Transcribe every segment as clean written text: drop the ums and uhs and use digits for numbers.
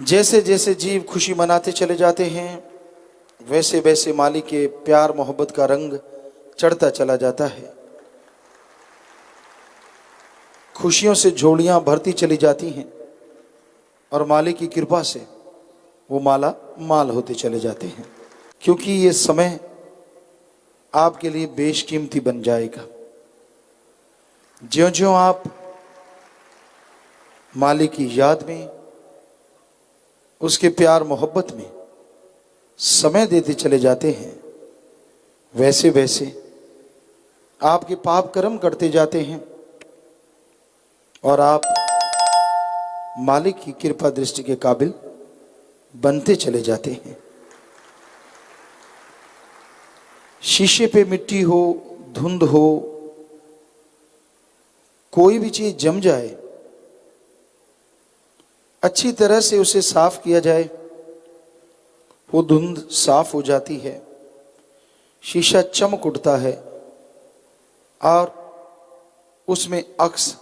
जैसे जैसे जीव खुशी मनाते चले जाते हैं वैसे वैसे मालिक के प्यार मोहब्बत का रंग चढ़ता चला जाता है। खुशियों से झोलियां भरती चली जाती हैं और मालिक की कृपा से वो माला माल होते चले जाते हैं, क्योंकि ये समय आपके लिए बेशकीमती बन जाएगा। ज्यों ज्यों आप मालिक की याद में, उसके प्यार मोहब्बत में समय देते चले जाते हैं, वैसे वैसे आपके पाप कर्म करते जाते हैं और आप मालिक की कृपा दृष्टि के काबिल बनते चले जाते हैं। शीशे पे मिट्टी हो, धुंध हो, कोई भी चीज जम जाए, अच्छी तरह से उसे साफ किया जाए, वो धुंध साफ हो जाती है, शीशा चमक उठता है और उसमें अक्स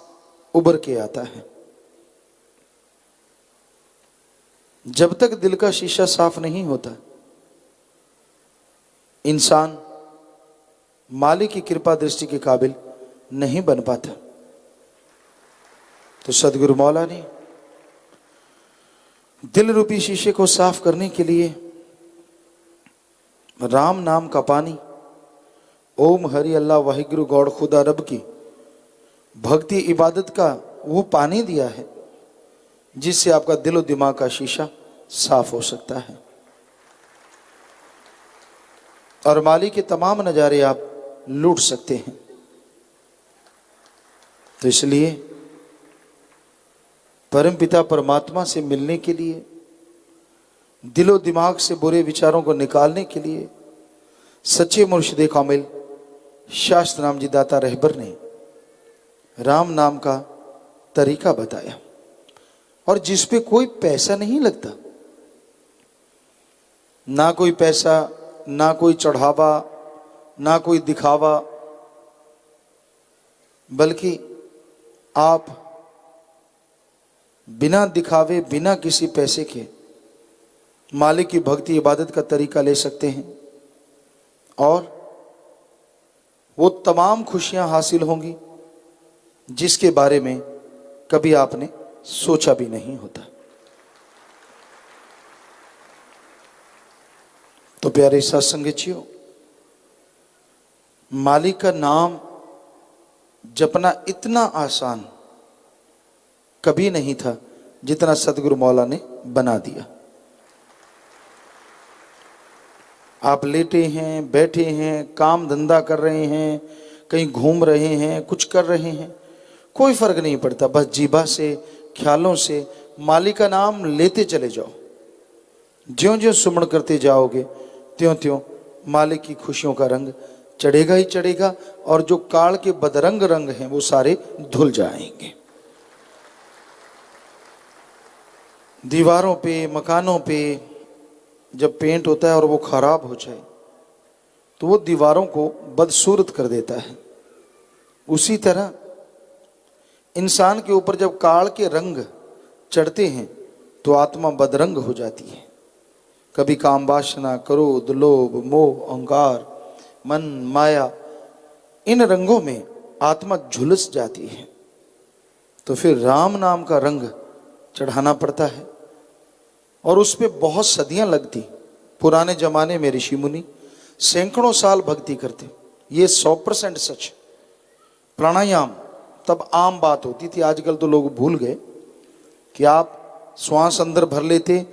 उभर के आता है। जब तक दिल का शीशा साफ नहीं होता, इंसान मालिक की कृपा दृष्टि के काबिल नहीं बन पाता। तो सदगुरु मौला ने दिल रूपी शीशे को साफ करने के लिए राम नाम का पानी, ओम हरि अल्लाह वाहिगुरु गौड़ खुदा रब की भक्ति इबादत का वो पानी दिया है, जिससे आपका दिलो दिमाग का शीशा साफ हो सकता है और मालिक के तमाम नजारे आप लूट सकते हैं। तो इसलिए परमपिता परमात्मा से मिलने के लिए, दिलो दिमाग से बुरे विचारों को निकालने के लिए सच्चे मुर्शिदे कामिल शास्त्र नाम जी दाता रहबर ने राम नाम का तरीका बताया, और जिस पे कोई पैसा नहीं लगता, ना कोई पैसा, ना कोई चढ़ावा, ना कोई दिखावा, बल्कि आप बिना दिखावे, बिना किसी पैसे के मालिक की भक्ति इबादत का तरीका ले सकते हैं और वो तमाम खुशियां हासिल होंगी जिसके बारे में कभी आपने सोचा भी नहीं होता। तो प्यारे सत्संगचियों, मालिक का नाम जपना इतना आसान कभी नहीं था जितना सदगुरु मौला ने बना दिया। आप लेटे हैं, बैठे हैं, काम धंधा कर रहे हैं, कहीं घूम रहे हैं, कुछ कर रहे हैं, कोई फर्क नहीं पड़ता, बस जीभा से, ख्यालों से मालिक का नाम लेते चले जाओ। ज्यों ज्यों सुमरण करते जाओगे त्यों त्यों मालिक की खुशियों का रंग चढ़ेगा ही चढ़ेगा और जो काल के बदरंग रंग हैं वो सारे धुल जाएंगे। दीवारों पे, मकानों पे जब पेंट होता है और वो खराब हो जाए तो वो दीवारों को बदसूरत कर देता है। उसी तरह इंसान के ऊपर जब काल के रंग चढ़ते हैं तो आत्मा बदरंग हो जाती है। कभी काम वासना, क्रोध, लोभ, मोह, अहंकार, मन, माया, इन रंगों में आत्मा झुलस जाती है। तो फिर राम नाम का रंग चढ़ाना पड़ता है और उस पे बहुत सदियां लगती। पुराने जमाने में ऋषि मुनि सैकड़ों साल भक्ति करते, ये 100% सच। प्राणायाम तब आम बात होती थी, आजकल तो लोग भूल गए कि आप श्वास अंदर भर लेते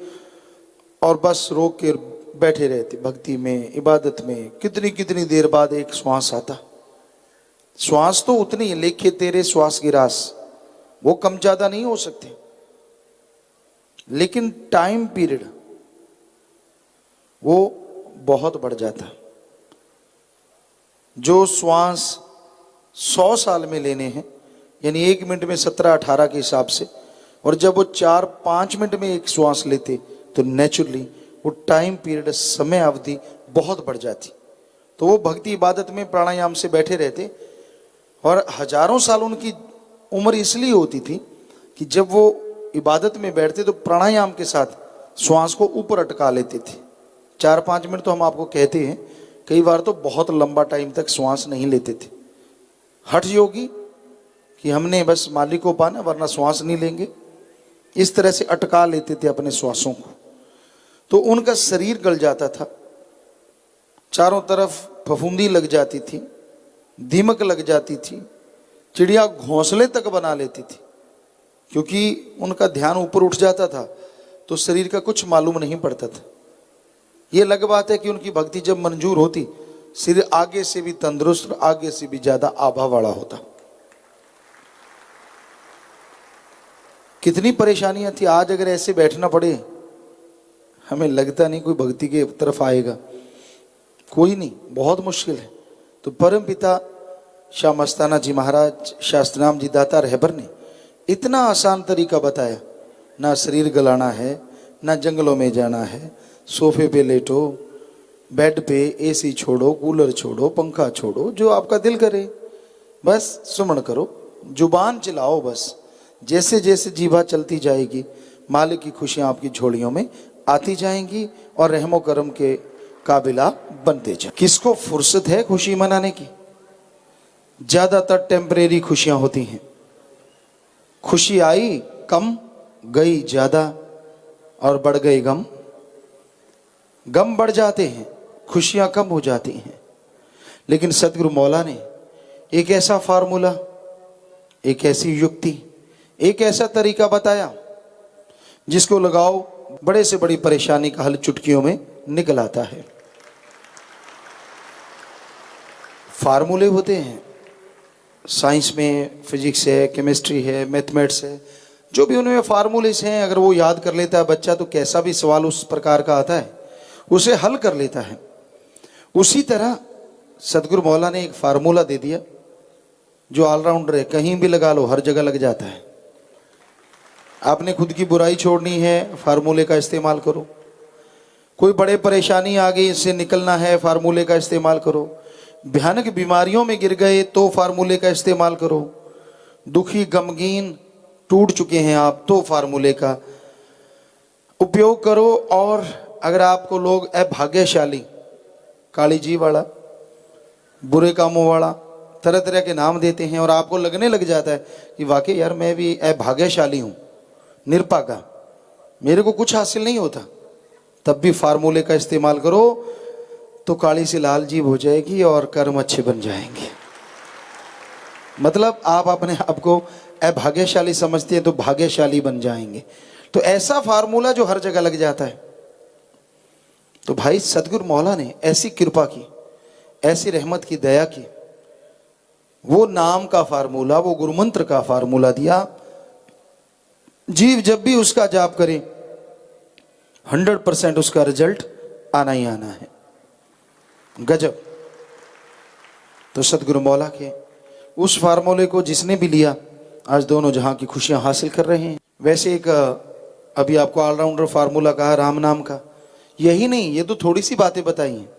और बस रोक के बैठे रहते भक्ति में, इबादत में। कितनी कितनी देर बाद एक श्वास आता। श्वास तो उतनी है, लेखे तेरे श्वास की रास, वो कम ज्यादा नहीं हो सकते, लेकिन टाइम पीरियड वो बहुत बढ़ जाता। जो श्वास 100 साल में लेने हैं, यानी 1 मिनट में 17-18 के हिसाब से, और जब वो 4-5 मिनट में एक श्वास लेते तो नेचुरली वो टाइम पीरियड, समय अवधि बहुत बढ़ जाती। तो वो भक्ति इबादत में प्राणायाम से बैठे रहते और हजारों साल उनकी उम्र इसलिए होती थी कि जब वो इबादत में बैठते तो प्राणायाम के साथ श्वास को ऊपर अटका लेते थे। 4-5 मिनट तो हम आपको कहते हैं, कई बार तो बहुत लंबा टाइम तक श्वास नहीं लेते थे। हठ योगी कि हमने बस मालिक को पाना वरना श्वास नहीं लेंगे, इस तरह से अटका लेते थे अपने श्वासों को, तो उनका शरीर गल जाता था, चारों तरफ फफूंदी लग जाती थी, दीमक लग जाती थी, चिड़िया घोंसले तक बना लेती थी, क्योंकि उनका ध्यान ऊपर उठ जाता था तो शरीर का कुछ मालूम नहीं पड़ता था। ये अलग बात है कि उनकी भक्ति जब मंजूर होती, शरीर आगे से भी तंदुरुस्त, आगे से भी ज्यादा आभा वाला होता। कितनी परेशानियां थी, आज अगर ऐसे बैठना पड़े, हमें लगता नहीं कोई भक्ति के तरफ आएगा, कोई नहीं, बहुत मुश्किल है। तो परम पिता शाह मस्ताना जी महाराज, शास्त्रनाम जी दाता रहबर ने इतना आसान तरीका बताया, ना शरीर गलाना है, ना जंगलों में जाना है, सोफे पे लेटो, बेड पे एसी छोड़ो, कूलर छोड़ो, पंखा छोड़ो, जो आपका दिल करे बस सुमन करो, जुबान चलाओ बस। जैसे जैसे जीभा चलती जाएगी मालिक की खुशियां आपकी झोलियों में आती जाएंगी और रहमो करम के काबिला बनते जाए। किसको फुर्सत है खुशी मनाने की? ज्यादातर टेम्परेरी खुशियां होती हैं। खुशी आई कम, गई ज्यादा, और बढ़ गए गम। गम बढ़ जाते हैं, खुशियां कम हो जाती हैं। लेकिन सतगुरु मौला ने एक ऐसा फार्मूला, एक ऐसी युक्ति, एक ऐसा तरीका बताया जिसको लगाओ बड़े से बड़ी परेशानी का हल चुटकियों में निकल आता है। फार्मूले होते हैं साइंस में, फिजिक्स है, केमिस्ट्री है, मैथमेटिक्स है, जो भी उनमें फार्मूलेस हैं, अगर वो याद कर लेता है बच्चा तो कैसा भी सवाल उस प्रकार का आता है उसे हल कर लेता है। उसी तरह सतगुरु मौला ने एक फार्मूला दे दिया जो ऑलराउंडर है, कहीं भी लगा लो, हर जगह लग जाता है। आपने खुद की बुराई छोड़नी है, फार्मूले का इस्तेमाल करो। कोई बड़े परेशानी आ गई, इससे निकलना है, फार्मूले का इस्तेमाल करो। भयानक बीमारियों में गिर गए तो फार्मूले का इस्तेमाल करो। दुखी गमगीन टूट चुके हैं आप तो फार्मूले का उपयोग करो। और अगर आपको लोग अभाग्यशाली, काली जी वाला, बुरे कामों वाला, तरह तरह के नाम देते हैं और आपको लगने लग जाता है कि वाकई यार मैं भी अभाग्यशाली हूँ, निरपागा, मेरे को कुछ हासिल नहीं होता, तब भी फार्मूले का इस्तेमाल करो तो काली सी लाल जीभ हो जाएगी और कर्म अच्छे बन जाएंगे। मतलब आप अपने आप को अभाग्यशाली समझते हैं तो भाग्यशाली बन जाएंगे। तो ऐसा फार्मूला जो हर जगह लग जाता है। तो भाई सतगुरु मौला ने ऐसी कृपा की, ऐसी रहमत की, दया की, वो नाम का फार्मूला, वो गुरु मंत्र का फार्मूला दिया। जीव जब भी उसका जाप करे 100% उसका रिजल्ट आना ही आना है। गजब। तो सतगुरु मौला के उस फार्मूले को जिसने भी लिया आज दोनों जहां की खुशियां हासिल कर रहे हैं। वैसे एक अभी आपको ऑलराउंडर फार्मूला कहा राम नाम का, यही नहीं, ये तो थोड़ी सी बातें बताई हैं।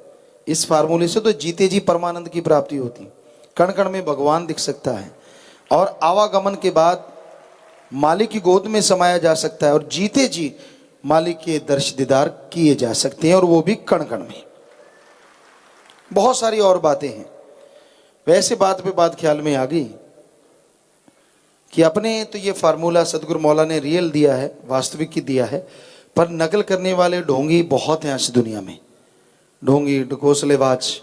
इस फार्मूले से तो जीते जी परमानंद की प्राप्ति होती, कण कण में भगवान दिख सकता है और आवागमन के बाद मालिक की गोद में समाया जा सकता है और जीते जी मालिक के दर्श दीदार किए जा सकते हैं, और वो भी कण कण में। बहुत सारी और बातें हैं। वैसे बात पे बात ख्याल में आ गई कि अपने तो ये फार्मूला सतगुरु मौला ने रियल दिया है, वास्तविक की दिया है, पर नकल करने वाले ढोंगी बहुत हैं इस दुनिया में। ढोंगी, ढकोसलेबाज,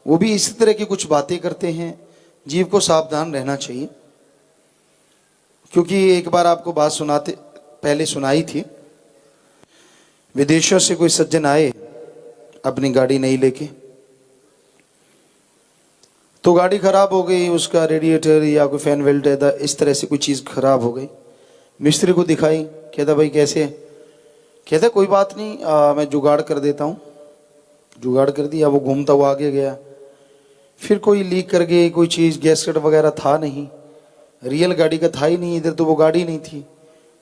वो भी इसी तरह की कुछ बातें करते हैं। जीव को सावधान रहना चाहिए, क्योंकि एक बार आपको बात सुनाते पहले सुनाई थी। विदेशों से कोई सज्जन आए अपनी गाड़ी नहीं लेके, तो गाड़ी खराब हो गई, उसका रेडिएटर या कोई फैन वेल्ट इस तरह से कोई चीज़ खराब हो गई। मिस्त्री को दिखाई, कहता भाई कैसे है? कहता कोई बात नहीं, मैं जुगाड़ कर देता हूँ। जुगाड़ कर दिया, वो घूमता हुआ आगे गया। फिर कोई लीक कर गई कोई चीज़, गैसकेट वगैरह था नहीं, रियल गाड़ी का था ही नहीं, इधर तो वो गाड़ी नहीं थी।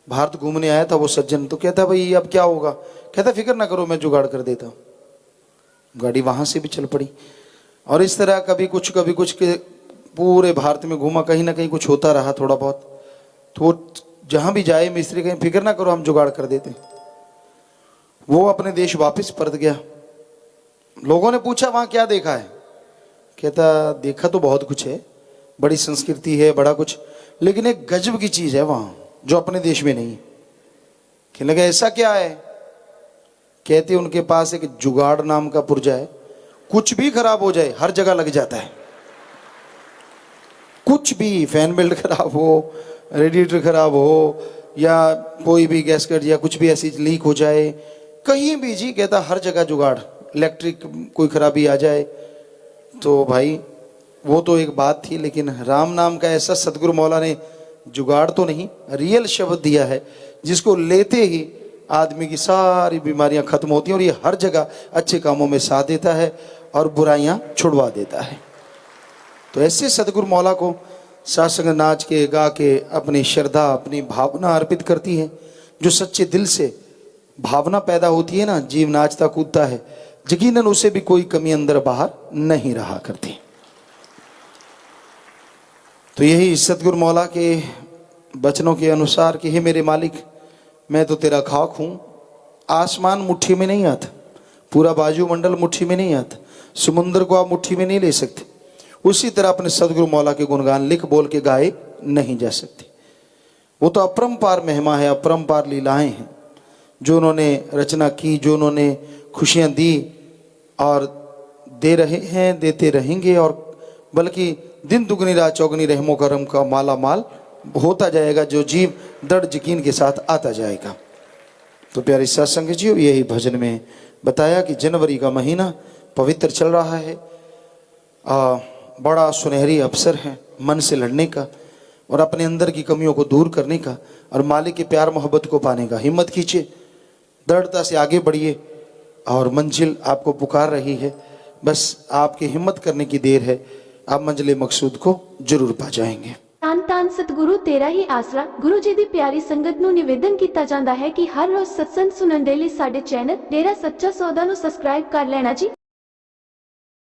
बाहर तो घूमने आया था वो सज्जन, तो कहता भाई अब क्या होगा? कहता फिक्र ना करो, मैं जुगाड़ कर देता हूँ। गाड़ी वहाँ से भी चल पड़ी। और इस तरह कभी कुछ के पूरे भारत में घूमा, कहीं ना कहीं कुछ होता रहा थोड़ा बहुत। तो जहां भी जाए मिस्त्री कहें फिक्र ना करो हम जुगाड़ कर देते हैं। वो अपने देश वापस परत गया। लोगों ने पूछा वहां क्या देखा है? कहता देखा तो बहुत कुछ है, बड़ी संस्कृति है, बड़ा कुछ, लेकिन एक गजब की चीज है वहां जो अपने देश में नहीं है। कहने लगा ऐसा क्या है? कहते उनके पास एक जुगाड़ नाम का पुर्जा है, कुछ भी खराब हो जाए हर जगह लग जाता है। कुछ भी, फैन बेल्ट खराब हो, रेडिएटर खराब हो, या कोई भी गैसकेट या कुछ भी ऐसी लीक हो जाए, कहीं भी जी, कहता हर जगह जुगाड़। इलेक्ट्रिक कोई खराबी आ जाए तो भाई वो तो एक बात थी, लेकिन राम नाम का ऐसा सदगुरु मौला ने जुगाड़ तो नहीं, रियल शब्द दिया है जिसको लेते ही आदमी की सारी बीमारियां खत्म होती हैं और ये हर जगह अच्छे कामों में साथ देता है और बुराइयां छुड़वा देता है। तो ऐसे सदगुरु मौला को सासंग नाच के गा के अपनी श्रद्धा, अपनी भावना अर्पित करती है। जो सच्चे दिल से भावना पैदा होती है ना, जीव नाचता कूदता है, यकीनन उसे भी कोई कमी अंदर बाहर नहीं रहा करती। तो यही सतगुरु मौला के वचनों के अनुसार कि हे मेरे मालिक, मैं तो तेरा खाक हूं। आसमान मुट्ठी में नहीं आता, पूरा बाजूमंडल मुट्ठी में नहीं आता, समुद्र को आप मुट्ठी में नहीं ले सकते। उसी तरह अपने सदगुरु मौला के गुणगान लिख बोल के गाए नहीं जा सकते। वो तो अपरंपार महिमा है, अपरंपार लीलाएं हैं जो उन्होंने रचना की, जो उन्होंने खुशियां दी और दे रहे हैं, देते रहेंगे, और बल्कि दिन दुगनी रात चौगनी रहमो करम का माला माल होता जाएगा जो जीव दृढ़ यकीन के साथ आता जाएगा। तो प्यारे सत्संग जी, यही भजन में बताया कि जनवरी का महीना पवित्र चल रहा है, बड़ा सुनहरी अवसर है मन से लड़ने का और अपने अंदर की कमियों को दूर करने का और मालिक के प्यार मोहब्बत को पाने का। हिम्मत कीजिए, दृढ़ता से आगे बढ़िए और मंजिल आपको पुकार रही है। बस आपकी हिम्मत करने की देर है, आप मंजिल मकसूद को जरूर पा जाएंगे। ਧੰਨ ਧੰਨ ਸਤਿਗੁਰੂ ਤੇਰਾ ਹੀ ਆਸਰਾ। ਗੁਰੂ ਜੀ ਦੀ ਪਿਆਰੀ ਸੰਗਤ ਨੂੰ ਨਿਵੇਦਨ ਕੀਤਾ ਜਾਂਦਾ ਹੈ ਕਿ ਹਰ ਰੋਜ਼ ਸਤਸੰਗ ਸੁਣਨ ਦੇ ਲਈ ਸਾਡੇ ਚੈਨਲ ਡੇਰਾ ਸੱਚਾ ਸੌਦਾ ਨੂੰ ਸਬਸਕ੍ਰਾਈਬ ਕਰ ਲੈਣਾ ਜੀ।